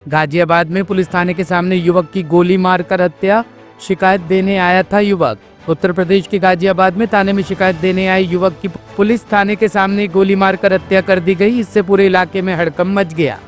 गाजियाबाद में पुलिस थाने के सामने युवक की गोली मारकर हत्या, शिकायत देने आया था युवक। उत्तर प्रदेश के गाजियाबाद में थाने में शिकायत देने आए युवक की पुलिस थाने के सामने गोली मारकर हत्या कर दी गई। इससे पूरे इलाके में हड़कंप मच गया।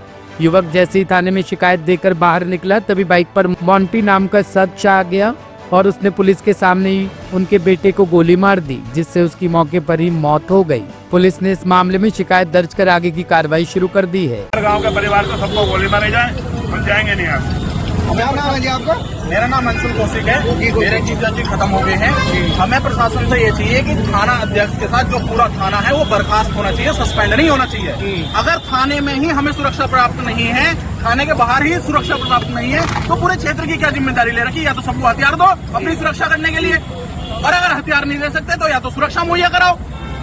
युवक जैसे ही थाने में शिकायत देकर बाहर निकला तभी बाइक पर मोंटी नाम का शख्स आ गया और उसने पुलिस के सामने ही उनके बेटे को गोली मार दी, जिससे उसकी मौके पर ही मौत हो गई। पुलिस ने इस मामले में शिकायत दर्ज कर आगे की कार्रवाई शुरू कर दी है। गांव के परिवार को सबको गोली मारे जाए, हम जाएंगे नहीं। आप क्या नाम है जी आपका? मेरा नाम मंसूर कौशिक है। मेरे जीजा जी खत्म हो गए हैं। हमें प्रशासन से ये चाहिए कि थाना अध्यक्ष के साथ जो पूरा थाना है वो बर्खास्त होना चाहिए, सस्पेंड नहीं होना चाहिए। अगर थाने में ही हमें सुरक्षा प्राप्त नहीं है, थाने के बाहर ही सुरक्षा प्राप्त नहीं है, तो पूरे क्षेत्र की क्या जिम्मेदारी ले रखी? या तो सबको हथियार दो अपनी सुरक्षा करने के लिए, और अगर हथियार नहीं दे सकते तो या तो सुरक्षा मुहैया कराओ।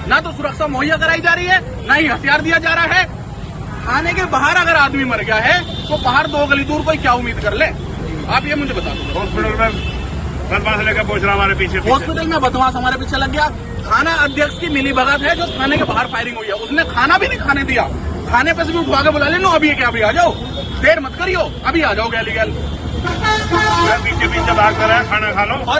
ना तो सुरक्षा मुहैया कराई जा रही है, ना ही हथियार दिया जा रहा है। थाने के बाहर अगर आदमी मर गया है तो बाहर 2 गली दूर कोई क्या उम्मीद कर ले? आप ये मुझे बता दो। हॉस्पिटल में बदमाश लेकर पहुंच रहा हमारे पीछे। हॉस्पिटल में बदमाश हमारे पीछे लग गया। थाना अध्यक्ष की मिली भगत है जो थाने के बाहर फायरिंग हुई है। उसने खाना भी नहीं खाने दिया। थाने पे से भी उठवा के बुला लेना, अभी क्या अभी आ जाओ, देर मत करियो, अभी आ जाओ गैली गैल। पीछे पीछे भाग कर रहा है, खाना खा लो। और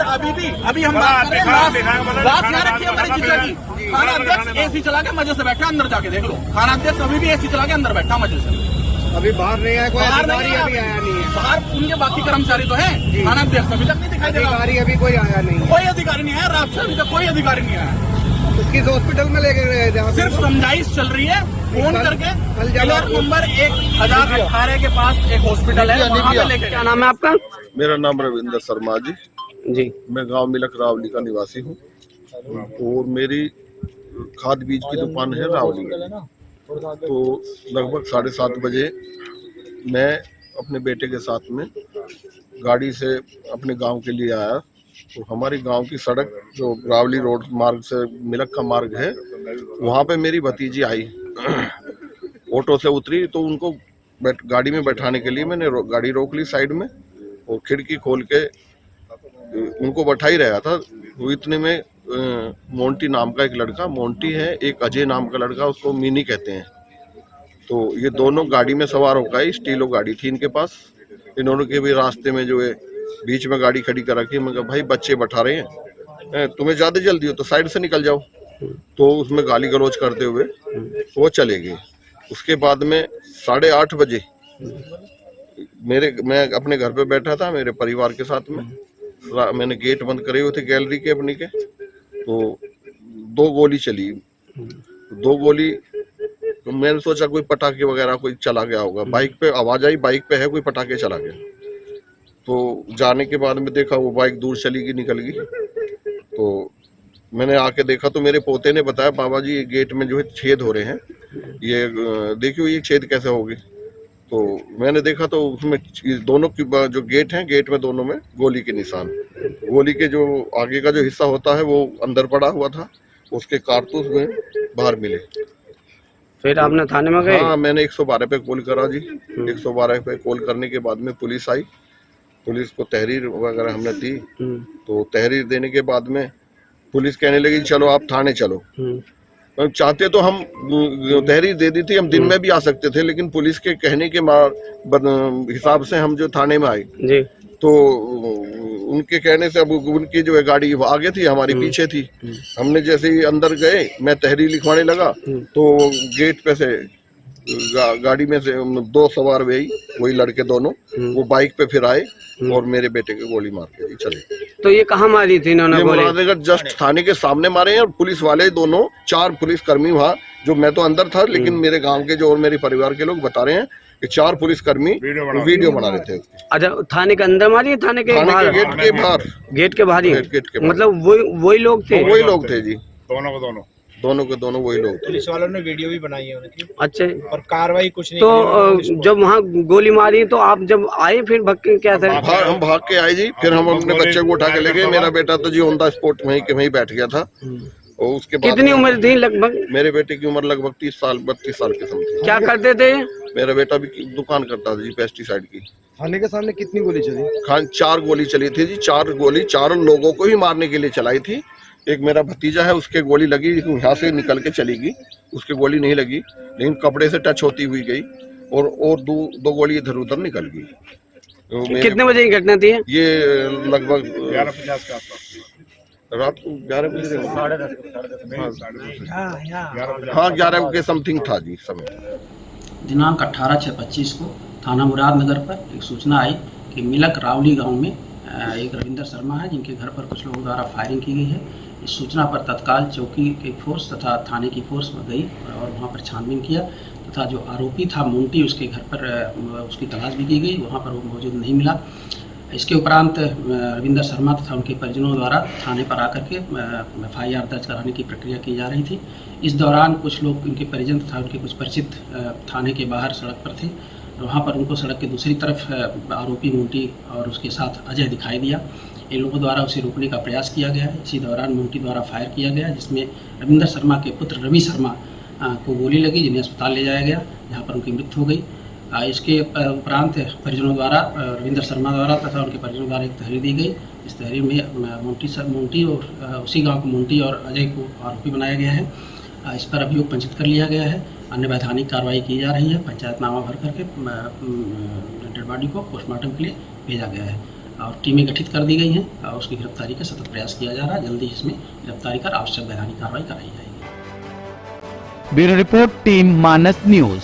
अभी हम बात करें, बात यहाँ रखिए हमारी जीजा की। थाना अध्यक्ष एसी चला के मजे से बैठा, अंदर जाके देख लो। थाना अध्यक्ष अभी भी एसी चला के अंदर बैठा मजे से। अभी बाहर नहीं आया कोई अधिकारी? अभी आया नहीं है बाहर। उनके बाकी कर्मचारी तो हैं, थाना अध्यक्ष अभी तक नहीं दिखाई दे रहा। अधिकारी अभी कोई आया नहीं, कोई अधिकारी नहीं आया। रात से अभी तक कोई अधिकारी नहीं आया। किस हॉस्पिटल में लेके गए थे? सिर्फ समझाइश चल रही है। फोन करके पिलर नंबर 1018 के पास एक हॉस्पिटल है, वहाँ पे लेके। क्या नाम है आपका? मेरा नाम रविंद्र शर्मा जी। मैं गांव मिलक रावली का निवासी हूं और मेरी खाद बीज की दुकान है रावली में। तो लगभग 7:30 बजे मैं अपने बेटे के साथ में गाड़ी से अपने गांव के लिए आया। तो हमारी गांव की सड़क जो रावली रोड मार्ग से मिलक का मार्ग है, वहाँ पे मेरी भतीजी आई। ऑटो से उतरी तो उनको गाड़ी में बैठाने के लिए मैंने गाड़ी रोक ली साइड में और खिड़की खोल के उनको बैठा ही रहा था। वो इतने में मोंटी नाम का एक लड़का, मोंटी है, एक अजय नाम का लड़का, उसको मिनी कहते हैं। तो ये दोनों गाड़ी में सवार होकर, स्टीलो गाड़ी थी इनके पास। इन्होंने के भी रास्ते में जो है बीच में गाड़ी खड़ी कर रखी। मैं कहा भाई बच्चे बैठा रहे हैं, तुम्हें ज़्यादा जल्दी हो तो साइड से निकल जाओ। तो उसमें गाली गलौज करते हुए वो चले गए। उसके बाद में 8:30 बजे मैं अपने घर पे बैठा था मेरे परिवार के साथ में। मैंने गेट बंद करे हुए थे गैलरी के अपनी के। तो 2 गोली चली। 2 गोली तो मैंने सोचा कोई पटाखे वगैरह कोई चला गया होगा। बाइक पे आवाज आई, बाइक पे है कोई पटाखे चला गया। तो जाने के बाद में देखा वो बाइक दूर चली गई, निकल गई। तो मैंने आके देखा तो मेरे पोते ने बताया, बाबा जी ये गेट में जो है छेद हो रहे हैं, ये देखियो ये छेद कैसे हो गए। तो मैंने देखा तो उसमें दोनों की जो गेट हैं, गेट में दोनों में गोली के निशान। गोली के जो आगे का जो हिस्सा होता है वो अंदर पड़ा हुआ था, उसके कारतूस में बाहर मिले। फिर आपने थाने में गए? हाँ, मैंने 112 पे कॉल करा जी। 112 पे कॉल करने के बाद में पुलिस आई। पुलिस को तहरीर वगैरह हमने दी। तो तहरीर देने के बाद में पुलिस कहने लगी चलो आप थाने चलो। चाहते तो हम तहरीर दे दी थी, हम दिन में भी आ सकते थे, लेकिन पुलिस के कहने के हिसाब से हम जो थाने में आए जी। तो उनके कहने से अब उनकी जो है गाड़ी आगे थी, हमारी पीछे थी। हमने जैसे ही अंदर गए, मैं तहरीर लिखवाने लगा तो गेट पे से गाड़ी में से 2 सवार वही लड़के दोनों, वो बाइक पे फिर आए और मेरे बेटे के गोली मार के चले। तो ये कहाँ मारी थी इन्होंने? मुरादनगर जस्ट थाने के सामने मारे हैं। और पुलिस वाले दोनों 4 पुलिस कर्मी वहाँ, जो मैं तो अंदर था लेकिन मेरे गांव के जो और मेरे परिवार के लोग बता रहे हैं कि 4 पुलिस कर्मी वीडियो बना रहे थे। अच्छा, थाने के अंदर मारी है? थाने के बाहर? गेट के बाहर। गेट के बाहर ही? गेट के बाहर। मतलब वही लोग थे? वही लोग थे जी, दोनों के दोनों वही लोग थे। पुलिस वालों ने वीडियो भी बनाई है उनकी। अच्छा, और कार्रवाई कुछ नहीं। तो जब वहाँ गोली मारी तो आप जब आए फिर भाग के क्या था? हम भाग के आए जी। फिर हम अपने बच्चे को उठा के ले गए। मेरा बेटा तो जी ऑन द स्पॉट वहीं बैठ गया था। और उसके बाद कितनी उम्र थी लगभग? मेरे बेटे की उम्र लगभग 32 साल के समथिंग। क्या करते थे? मेरा बेटा भी दुकान करता था जी, पेस्टिसाइड की। थाने के सामने कितनी गोली चली? 4 गोली चली थी जी। 4 गोली 4 लोगों को ही मारने के लिए चलाई थी। एक मेरा भतीजा है, उसके गोली लगी, यहाँ से निकल के चली गई, उसके गोली नहीं लगी, लेकिन कपड़े से टच होती हुई गई। और दो गोली इधर उधर निकल गई। तो कितने बजे की घटना थी? ये लगभग 11:50 के आसपास। रात को 11 बजे, 11:50। हाँ 11 के समथिंग था जी समय। दिनांक 18/6/25 को थाना मुरादनगर पर एक सूचना आई कि मिलक रावली गांव में एक रविंदर शर्मा है जिनके घर पर कुछ लोगों द्वारा फायरिंग की गई है। इस सूचना पर तत्काल चौकी की फोर्स तथा थाने की फोर्स गई और वहां पर छानबीन किया तथा जो आरोपी था मोंटी, उसके घर पर उसकी तलाश भी की गई, वहां पर वो मौजूद नहीं मिला। इसके उपरांत रविंदर शर्मा तथा उनके परिजनों द्वारा थाने पर आकर के FIR दर्ज कराने की प्रक्रिया की जा रही थी। इस दौरान कुछ लोग, उनके परिजन तथा उनके कुछ परिचित थाने के बाहर सड़क पर थे। वहाँ पर उनको सड़क के दूसरी तरफ आरोपी मोंटी और उसके साथ अजय दिखाई दिया। इन लोगों द्वारा उसे रोकने का प्रयास किया गया है। इसी दौरान मोंटी द्वारा फायर किया गया, जिसमें रविंदर शर्मा के पुत्र रवि शर्मा को गोली लगी, जिन्हें अस्पताल ले जाया गया, जहाँ पर उनकी मृत्यु हो गई। इसके उपरांत परिजनों द्वारा, रविंदर शर्मा द्वारा तथा उनके परिजनों द्वारा एक तहरीर दी गई। इस तहरीर में मोंटी और उसी गाँव को मोंटी और अजय को आरोपी बनाया गया है। इस पर अभियोग पंजीकृत कर लिया गया है। अन्य वैधानिक कार्रवाई की जा रही है। पंचायतनामा भर करके डेड बॉडी को पोस्टमार्टम के लिए भेजा गया है और टीमें गठित कर दी गई हैं और उसकी गिरफ्तारी का सतत प्रयास किया जा रहा है। जल्दी इसमें गिरफ्तारी कर आवश्यक वैधानिक कार्रवाई कराई जाएगी। ब्यूरो रिपोर्ट, टीम मानस न्यूज।